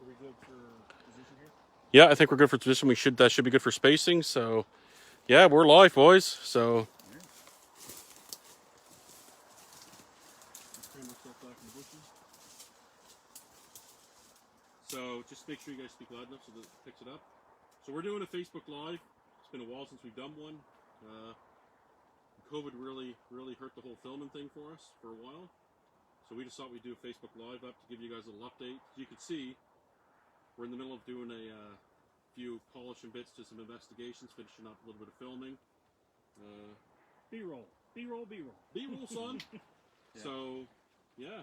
we good for position here? Yeah, I think we're good for position. That should be good for spacing. So, yeah, we're live, boys. So, Bring myself back in the bushes. So just make sure you guys speak loud enough so that it picks it up. So we're doing a Facebook Live. It's been a while since we've done one. COVID really hurt the whole filming thing for us for a while. So we just thought we'd do a Facebook Live up to give you guys a little update. As you can see, we're in the middle of doing a few polishing bits to some investigations, finishing up a little bit of filming. B-roll, B-roll, B-roll. B-roll, son. Yeah. So, yeah.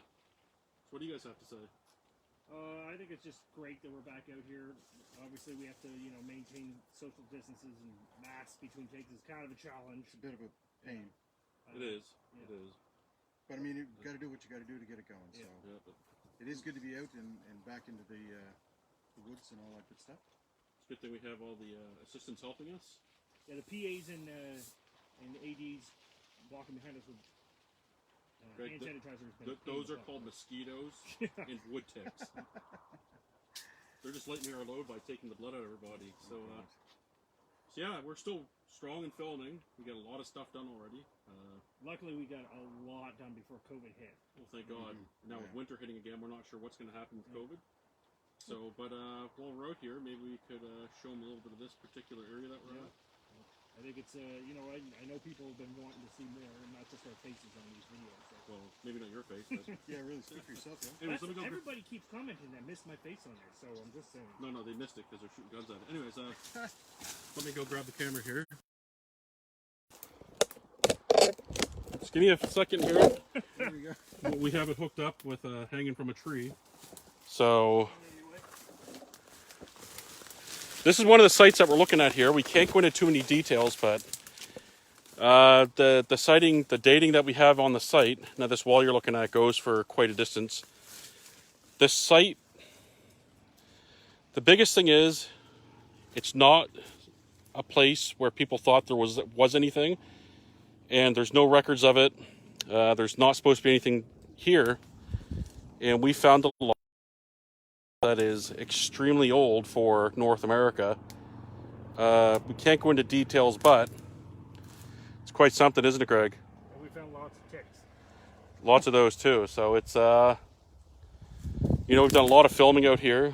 So what do you guys have to say? I think it's just great that we're back out here. Obviously, we have to, maintain social distances and masks between takes. It's kind of a challenge. It's a bit of a pain. It is. Yeah. It is. But I mean, you've got to do what you got to do to get it going. Yeah. So Yeah, but it is good to be out and back into the woods and all that good stuff. it's a good thing we have all the assistants helping us. Yeah, the PAs and ADs walking behind us with Greg, hand sanitizer. Those are called mosquitoes and wood ticks. They're just lightening our load by taking the blood out of our body. So yeah, we're still strong in filming. We got a lot of stuff done already. Luckily, we got a lot done before COVID hit. Well, thank God. Now with winter hitting again, we're not sure what's going to happen with COVID. So, but while we're out here, maybe we could show them a little bit of this particular area that we're at. I think it's, I know people have been wanting to see more, and not just our faces on these videos. So. Well, maybe not your face, but Yeah, really speak for yourself, yeah. anyways, let me go. Everybody keeps commenting that missed my face on there, so I'm just saying. No, they missed it because they're shooting guns at it. Anyways, let me go grab the camera here. Just give me a second here. There we go. We have it hooked up with hanging from a tree. So this is one of the sites that we're looking at here. We can't go into too many details, but the sighting, the dating that we have on the site, now this wall you're looking at goes for quite a distance. This site, the biggest thing is, it's not a place where people thought there was anything, and there's no records of it. There's not supposed to be anything here, and we found a lot that is extremely old for North America. We can't go into details, but it's quite something, isn't it, Greg? And we found lots of ticks. Lots of those too. So it's we've done a lot of filming out here.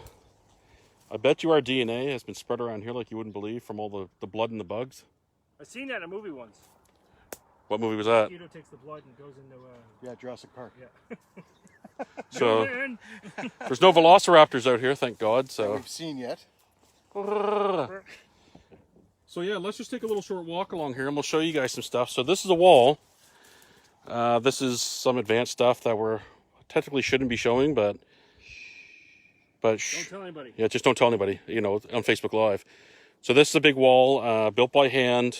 I bet you our DNA has been spread around here like you wouldn't believe from all the blood and the bugs. I seen that in a movie once. What movie was that? Mosquito takes the blood and goes into Yeah, Jurassic Park. yeah. So Man. there's no velociraptors out here, thank God. That So we've seen yet. So yeah, let's just take a little short walk along here and we'll show you guys some stuff. So this is a wall. This is some advanced stuff that we're technically shouldn't be showing, but Don't tell anybody. yeah, just don't tell anybody, on Facebook Live. So this is a big wall built by hand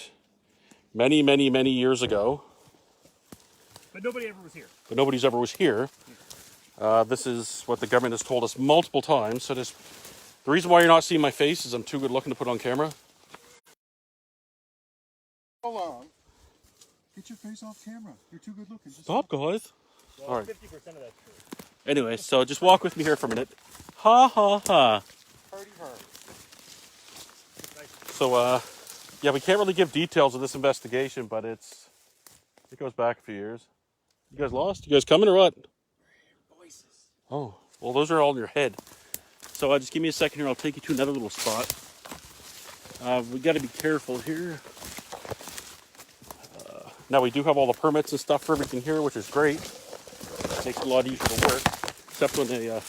many, many, many years ago, But nobody ever was here. but nobody's ever was here. This is what the government has told us multiple times. So the reason why you're not seeing my face is I'm too good looking to put on camera. Hold on. Get your face off camera. You're too good looking. Just Stop, guys. Well, All right. 50% of that's true. Anyway, so just walk with me here for a minute. Ha ha ha. party hard. So, yeah, we can't really give details of this investigation, but it goes back a few years. You guys lost? You guys coming or what? Voices. Oh, well, those are all in your head. So just give me a second here. I'll take you to another little spot. We got to be careful here. Now, we do have all the permits and stuff for everything here, which is great. Makes it a lot easier to work, except when a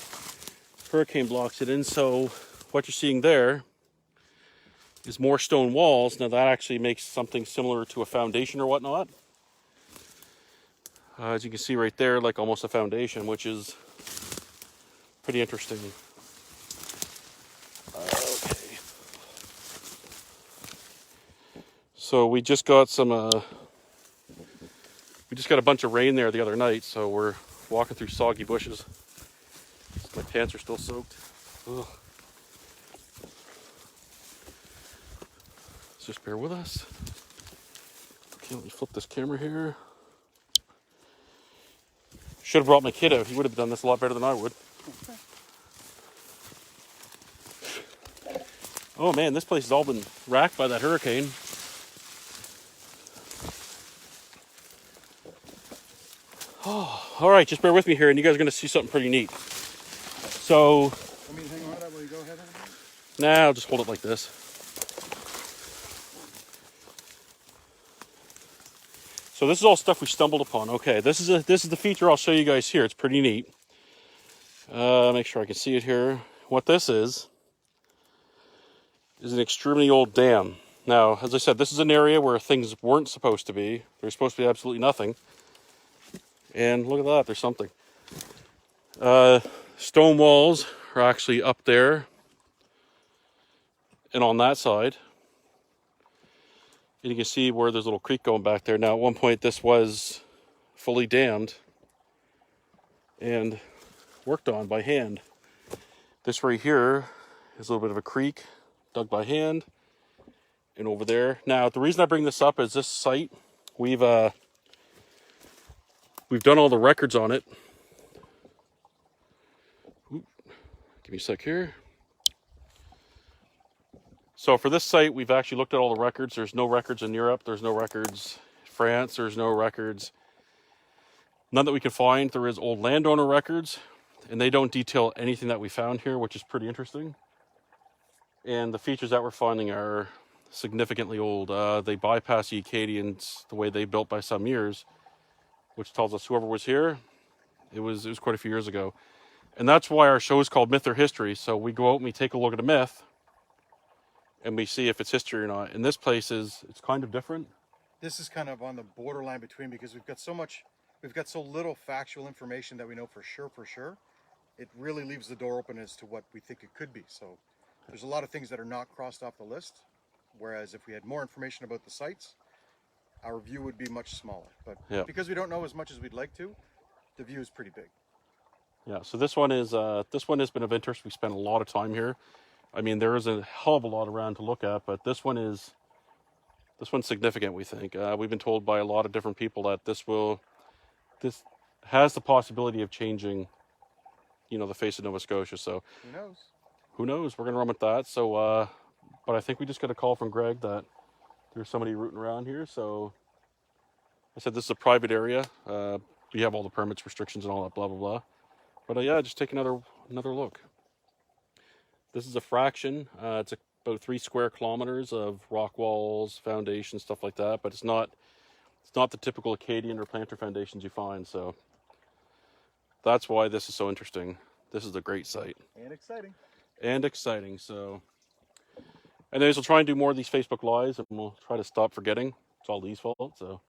hurricane blocks it in. So what you're seeing there is more stone walls. Now, that actually makes something similar to a foundation or whatnot. As you can see right there, like almost a foundation, which is pretty interesting. Okay. So we just got a bunch of rain there the other night, so we're walking through soggy bushes. My pants are still soaked. Ugh. So just bear with us. Okay, let me flip this camera here. Should have brought my kid out. He would have done this a lot better than I would. Oh man, this place has all been racked by that hurricane. Oh, all right, just bear with me here, and you guys are going to see something pretty neat. So, I mean, hang on that while you go ahead. now I'll just hold it like this. So this is all stuff we stumbled upon. Okay, this is the feature I'll show you guys here. It's pretty neat. Make sure I can see it here. What this is an extremely old dam. Now, as I said, this is an area where things weren't supposed to be. There's supposed to be absolutely nothing. And look at that, there's something. Stone walls are actually up there and on that side. And you can see where there's a little creek going back there. Now, at one point, this was fully dammed and worked on by hand. This right here is a little bit of a creek dug by hand. And over there. Now, the reason I bring this up is this site, we've done all the records on it. Oop, give me a sec here. So for this site, we've actually looked at all the records. There's no records in Europe. There's no records in France. There's no records. None that we can find. There is old landowner records, and they don't detail anything that we found here, which is pretty interesting. And the features that we're finding are significantly old. They bypass the Acadians the way they built by some years, which tells us whoever was here, it was quite a few years ago. And that's why our show is called Myth or History. So we go out and we take a look at a myth, and we see if it's history or not. And this place it's kind of different. This is kind of on the borderline between, because we've got so little factual information that we know for sure. It really leaves the door open as to what we think it could be. So there's a lot of things that are not crossed off the list. Whereas if we had more information about the sites, our view would be much smaller. But Yeah. because we don't know as much as we'd like to, the view is pretty big. Yeah, so this one has been of interest. We spent a lot of time here. I mean, there is a hell of a lot around to look at, but this one's significant, we think. We've been told by a lot of different people that this has the possibility of changing, the face of Nova Scotia. So Who knows? who knows? We're gonna run with that. So, but I think we just got a call from Greg that there's somebody rooting around here. So I said this is a private area. We have all the permits, restrictions, and all that, blah blah blah. But yeah, just take another look. This is a fraction. It's about 3 square kilometers of rock walls, foundations, stuff like that. But it's not the typical Acadian or planter foundations you find. So that's why this is so interesting. This is a great site. And exciting. So, anyways, we'll try and do more of these Facebook Lives, and we'll try to stop forgetting. It's all Lee's fault. So.